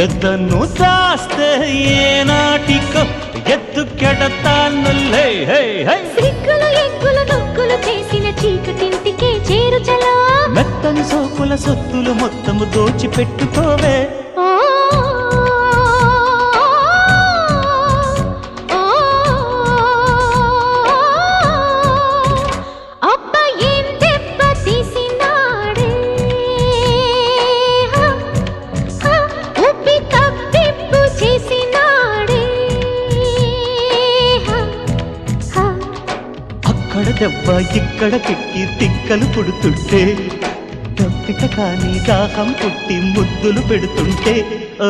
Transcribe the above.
ఎద్దను దాస్తే ఏనాటికో ఎత్తుకెడతానులే. సిగ్గులు ఎగ్గులు నొక్కులు చేసిన చీకటింటికే చేరుచలా. మెత్తని సోకుల సొత్తులు మొత్తము దోచిపెట్టుకోవే. అక్కడ దెబ్బ ఇక్కడ పెట్టి తిక్కలు పుడుతుంటే దప్పిక కానీ దాహం పుట్టి ముద్దులు పెడుతుంటే ఓ